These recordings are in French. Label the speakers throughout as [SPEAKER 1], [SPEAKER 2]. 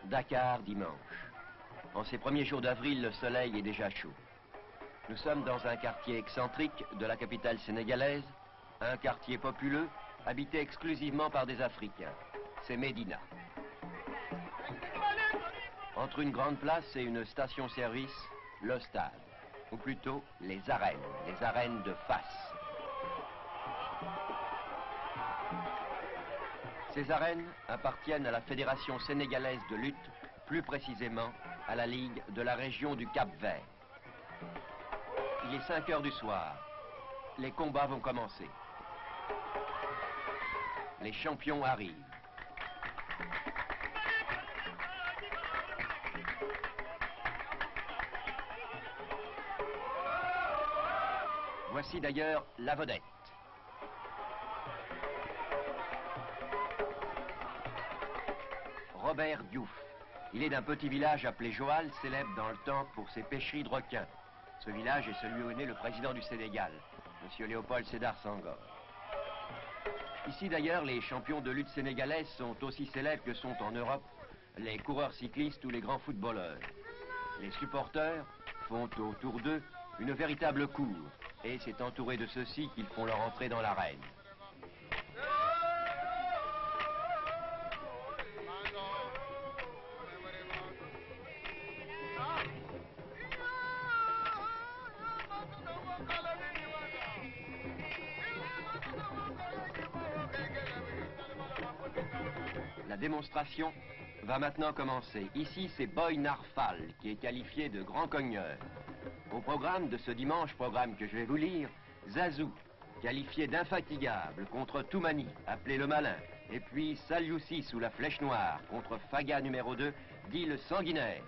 [SPEAKER 1] Dakar, dimanche. En ces premiers jours d'avril, le soleil est déjà chaud. Nous sommes dans un quartier excentrique de la capitale sénégalaise, un quartier populeux, habité exclusivement par des Africains. C'est Médina. Entre une grande place et une station-service, le stade, ou plutôt les arènes de Fass. Ces arènes appartiennent à la Fédération sénégalaise de lutte, plus précisément à la Ligue de la région du Cap-Vert. Il est 5 heures du soir. Les combats vont commencer. Les champions arrivent. Voici d'ailleurs la vedette. Robert Diouf. Il est d'un petit village appelé Joal, célèbre dans le temps pour ses pêcheries de requins. Ce village est celui où est né le président du Sénégal, M. Léopold Sédar Senghor. Ici d'ailleurs, les champions de lutte sénégalaises sont aussi célèbres que sont en Europe les coureurs cyclistes ou les grands footballeurs. Les supporters font autour d'eux une véritable cour, et c'est entouré de ceux-ci qu'ils font leur entrée dans l'arène. La démonstration va maintenant commencer. Ici, c'est Boy Narfal qui est qualifié de grand cogneur. Au programme de ce dimanche, programme que je vais vous lire, Zazou, qualifié d'infatigable contre Toumani, appelé le Malin. Et puis Saliussi sous la flèche noire contre Faga numéro 2, dit le Sanguinaire.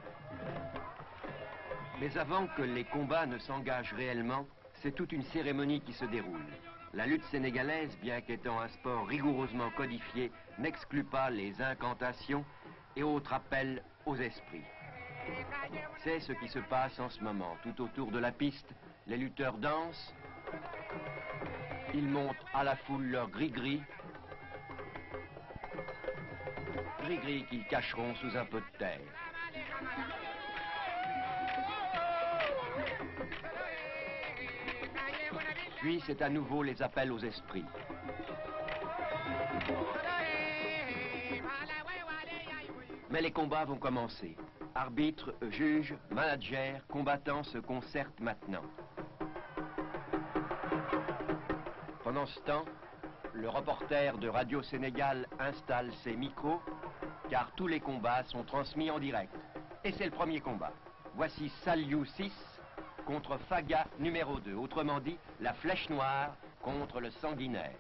[SPEAKER 1] Mais avant que les combats ne s'engagent réellement, c'est toute une cérémonie qui se déroule. La lutte sénégalaise, bien qu'étant un sport rigoureusement codifié, n'exclut pas les incantations et autres appels aux esprits. C'est ce qui se passe en ce moment. Tout autour de la piste, les lutteurs dansent. Ils montent à la foule leur gris-gris. Gris-gris qu'ils cacheront sous un peu de terre. Puis c'est à nouveau les appels aux esprits. Mais les combats vont commencer. Arbitres, juges, managers, combattants se concertent maintenant. Pendant ce temps, le reporter de Radio Sénégal installe ses micros, car tous les combats sont transmis en direct. Et c'est le premier combat. Voici Saliou 6 contre Faga numéro 2, autrement dit, la flèche noire contre le Sanguinaire.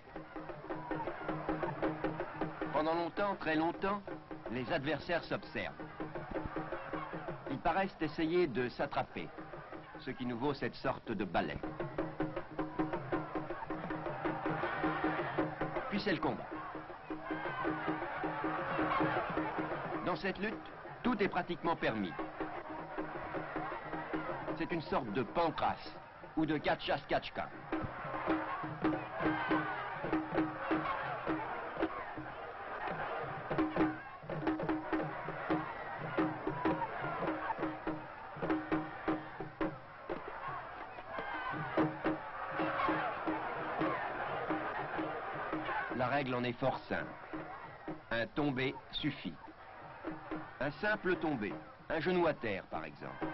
[SPEAKER 1] Pendant longtemps, très longtemps, les adversaires s'observent. Ils paraissent essayer de s'attraper, ce qui nous vaut cette sorte de balai. Puis c'est le combat. Dans cette lutte, tout est pratiquement permis. C'est une sorte de pancrace ou de gatcha-skatchka. La règle en est fort simple. Un tombé suffit. Un simple tombé, un genou à terre par exemple.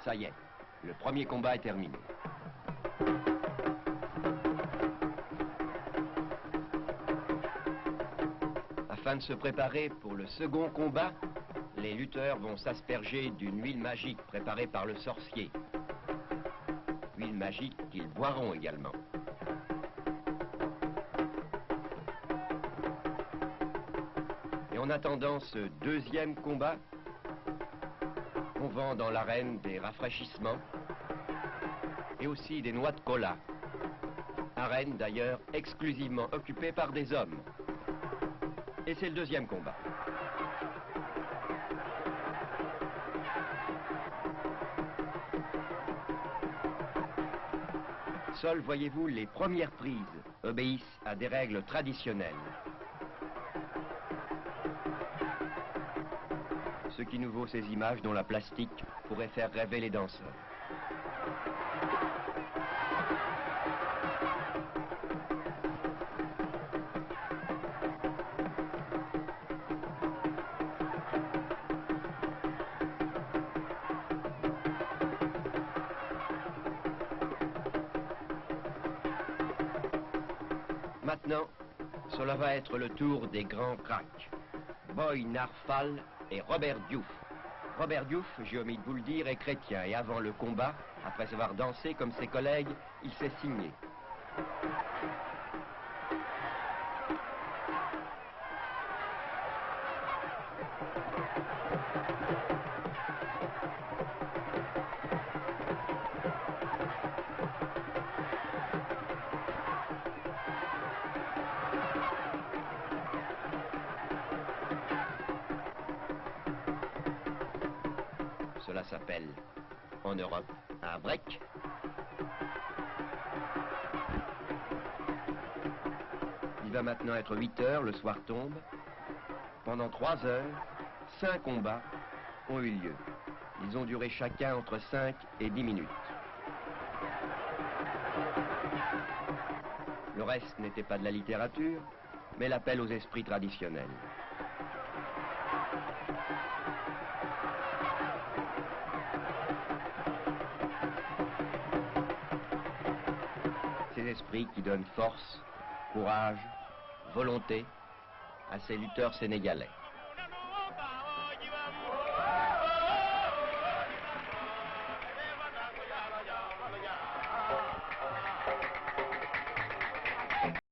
[SPEAKER 1] Ça y est, le premier combat est terminé. Afin de se préparer pour le second combat, les lutteurs vont s'asperger d'une huile magique préparée par le sorcier. Huile magique qu'ils boiront également. Et en attendant ce deuxième combat, on vend dans l'arène des rafraîchissements et aussi des noix de cola. arène d'ailleurs exclusivement occupée par des hommes. Et c'est le deuxième combat. Seules, voyez-vous, les premières prises obéissent à des règles traditionnelles. Ce qui nous vaut ces images dont la plastique pourrait faire rêver les danseurs. Maintenant, cela va être le tour des grands cracks. Boy Narfal et Robert Diouf. Robert Diouf, j'ai omis de vous le dire, est chrétien et avant le combat, après avoir dansé comme ses collègues, il s'est signé. Cela s'appelle, en Europe, un break. Il va maintenant être 8 heures, le soir tombe. Pendant 3 heures, 5 combats ont eu lieu. Ils ont duré chacun entre 5 et 10 minutes. Le reste n'était pas de la littérature, mais l'appel aux esprits traditionnels. Ces esprits qui donnent force, courage, volonté à ces lutteurs sénégalais.